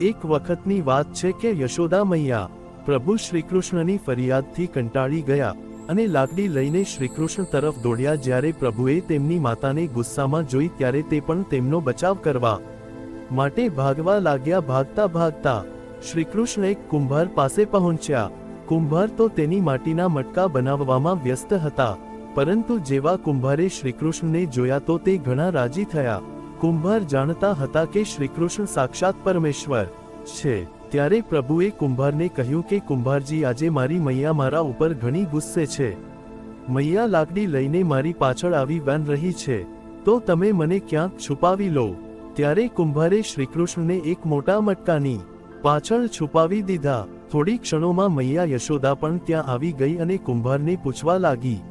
એક વખતની વાત છે કે યશોદા મૈયા પ્રભુ શ્રીકૃષ્ણની ફરિયાદથી કંટાળી ગયા અને લાકડી લઈને શ્રીકૃષ્ણ તરફ દોડ્યા। જ્યારે પ્રભુએ તેમની માતાને ગુસ્સામાં જોઈ ત્યારે તે પણ તેમનો બચાવ કરવા માટે ભાગવા લાગ્યા। ભાગતા ભાગતા શ્રીકૃષ્ણ એક કુંભાર પાસે પહોંચ્યા। કુંભાર તો તેની માટીના મટકા બનાવવામાં વ્યસ્ત હતા, પરંતુ જેવા કુંભારે શ્રીકૃષ્ણને જોયા તો તે ઘણા રાજી થયા। કુંભાર જાણતા હતા કે શ્રીકૃષ્ણ સાક્ષાત પરમેશ્વર છે। ત્યારે પ્રભુએ કુંભારને કહ્યું કે કુંભારજી, આજે મારી મૈયા મારા ઉપર ઘણી ગુસ્સે છે। મૈયા લાકડી લઈને મારી પાછળ આવી વેન રહી છે, તો તમે મને ક્યાંક છુપાવી લો। ત્યારે કુંભારે શ્રીકૃષ્ણને એક મોટા મટકાની પાછળ છુપાવી દીધા। થોડી ક્ષણોમાં મૈયા યશોદા પણ ત્યાં આવી ગઈ અને કુંભારને પૂછવા લાગી,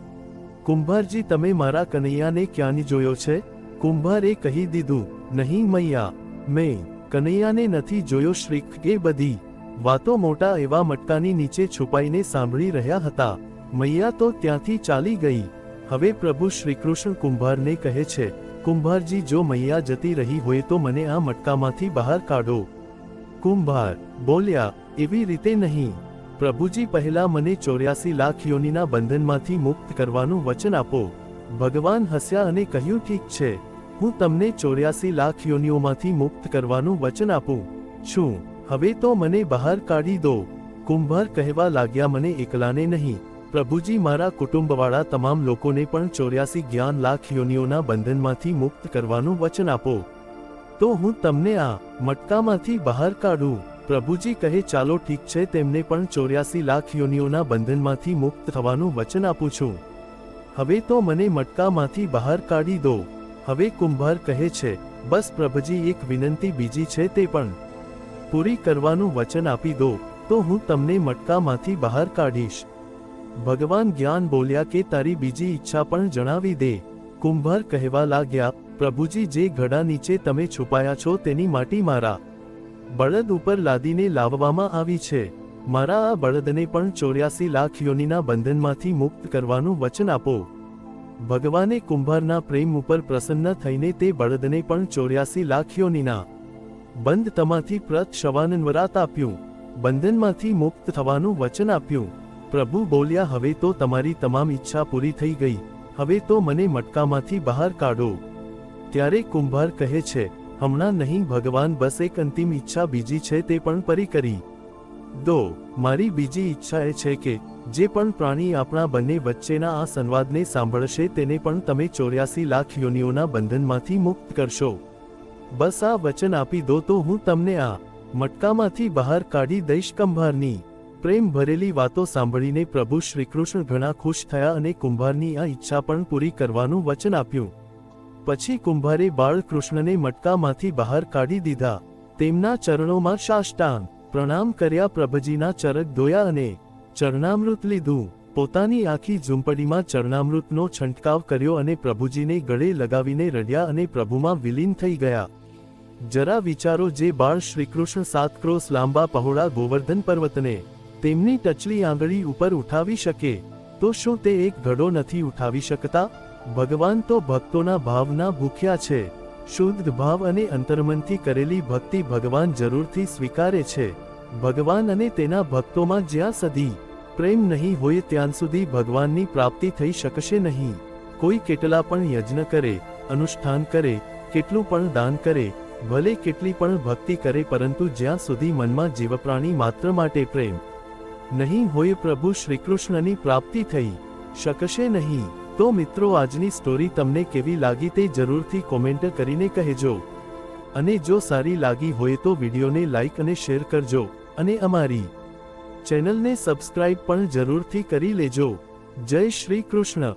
કુંભારજી, તમે મારા કનૈયાને ક્યાંની જોયો છે? કુંભારે કહી દીધું, નહીં મૈયા, મેં કનૈયાને નથી જોયો। શ્રીક એ બધી વાતો મોટા એવા મટકાની નીચે છુપાઈને સાંભળી રહ્યા હતા। મૈયા તો ત્યાંથી ચાલી ગઈ। હવે પ્રભુ શ્રીકૃષ્ણ કુંભારને કહે છે, કુંભારજી, જો મૈયા જતી રહી હોય તો મને આ મટકામાંથી બહાર કાઢો। કુંભાર બોલ્યા, એવી રીતે નહીં પ્રભુજી, પહેલા મને 84 લાખ યોનિના બંધનમાંથી મુક્ત કરવાનું વચન આપો। ભગવાન હસ્યા અને કહ્યું, ઠીક છે, હું તમને 84 લાખ યોનિઓમાંથી મુક્ત કરવાનું વચન આપું છું। હવે તો મને બહાર કાઢી દો। કુંભાર કહેવા લાગ્યા, મને એકલાને નહીં પ્રભુજી, મારા કુટુંબવાળા તમામ લોકોને પણ 84 જ્ઞાન લાખ યોનિઓના બંધનમાંથી મુક્ત કરવાનું વચન આપો, તો હું તમને આ મટકામાંથી બહાર કાઢું। પ્રભુજી કહે, ચાલો ઠીક છે, તેમને પણ 84 લાખ યોનિઓના બંધનમાંથી મુક્ત થવાનું વચન આપું છું। હવે તો મને મટકામાંથી બહાર કાઢી દો। હવે કુંભાર કહે છે, બસ પ્રભુજી, એક વિનંતી બીજી છે, તે પણ પૂરી કરવાનું વચન આપી દો, તો હું તમને મટકામાંથી બહાર કાઢીશ। ભગવાન જ્ઞાન બોલ્યા કે તારી બીજી ઈચ્છા પણ જણાવી દે। કુંભાર કહેવા લાગ્યા, પ્રભુજી, જે ઘડા નીચે તમે છુપાયા છો તેની માટી મારા બળદ ઉપર લાદીને લાવવામાં આવી છે। મારા આ બળદને પણ 84 લાખ યોનિના બંધનમાંથી મુક્ત કરવાનું વચન આપો। ભગવાને કુંભારના પ્રેમ ઉપર પ્રસન્ન થઈને તે બળદને પણ 84 લાખ યોનિના બંધમાંથી પ્રત શવાનવરાત આપ્યું, બંધનમાંથી મુક્ત થવાનું વચન આપ્યું। પ્રભુ બોલ્યા, હવે તો તમારી તમામ ઈચ્છા પૂરી થઈ ગઈ, હવે તો મને મટકામાંથી બહાર કાઢો। ત્યારે કુંભાર કહે છે, હમણાં નહીં ભગવાન, બસ એક અંતિમ ઈચ્છા બીજી છે, તે પણ પૂરી કરી દો। મારી બીજી ઈચ્છા એ છે કે જે પણ પ્રાણી આપણા બંને વચ્ચેના આ સંવાદને સાંભળશે તેને પણ તમે 84 લાખ યોનિઓના બંધનમાંથી મુક્ત કરશો। બસ આ વચન આપી દો તો હું તમને આ મટકામાંથી બહાર કાઢી દઈશ। કુંભારની પ્રેમ ભરેલી વાતો સાંભળીને પ્રભુ શ્રીકૃષ્ણ ઘણા ખુશ થયા અને કુંભારની આ ઈચ્છા પણ પૂરી કરવાનું વચન આપ્યું। પછી કુંભારે બાળકૃષ્ણને મટકામાંથી બહાર કાઢી દીધા, તેમના ચરણોમાં સાષ્ટાંગ પ્રણામ કર્યા, પ્રભુજીના ચરક ધોયા અને ચરણામૃત લીધું। પોતાની આખી ઝૂંપડીમાં ચરણામૃતનો છંટકાવ કર્યો અને પ્રભુજીને ગળે લગાવીને રડ્યા અને પ્રભુમાં વિલીન થઈ ગયા। જરા વિચારો, જે બાળ શ્રીકૃષ્ણ 7 ક્રોસ લાંબા પહોળા ગોવર્ધન પર્વતને તેમની ટચલી આંગળી ઉપર ઉઠાવી શકે, તો શું તે એક ઘડો નથી ઉઠાવી શકતા? ભગવાન તો ભક્તોના ભાવના ભૂખ્યા છે। શુદ્ધ ભાવ અને અંતર્મનથી કરેલી ભક્તિ ભગવાન જરૂરથી સ્વીકારે છે। ભગવાન અને તેના ભક્તોમાં જ્યાં સુધી પ્રેમ નહીં હોય ત્યાં સુધી ભગવાનની પ્રાપ્તિ થઈ શકશે નહીં। કોઈ કેટલા પણ યજ્ઞ કરે, અનુષ્ઠાન કરે, કેટલું પણ દાન કરે, ભલે કેટલી પણ ભક્તિ કરે, પરંતુ જ્યાં સુધી મનમાં જીવપ્રાણી માત્ર માટે પ્રેમ નહીં હોય, પ્રભુ શ્રીકૃષ્ણની પ્રાપ્તિ થઈ શકશે નહીં। તો મિત્રો, આજની સ્ટોરી તમને કેવી લાગી તે જરૂરથી કોમેન્ટ કરીને કહેજો, અને જો સારી લાગી હોય તો વિડીયોને લાઈક અને શેર કરજો, અને અમારી ચેનલને સબસ્ક્રાઇબ પણ જરૂરથી કરી લેજો। જય શ્રી કૃષ્ણ।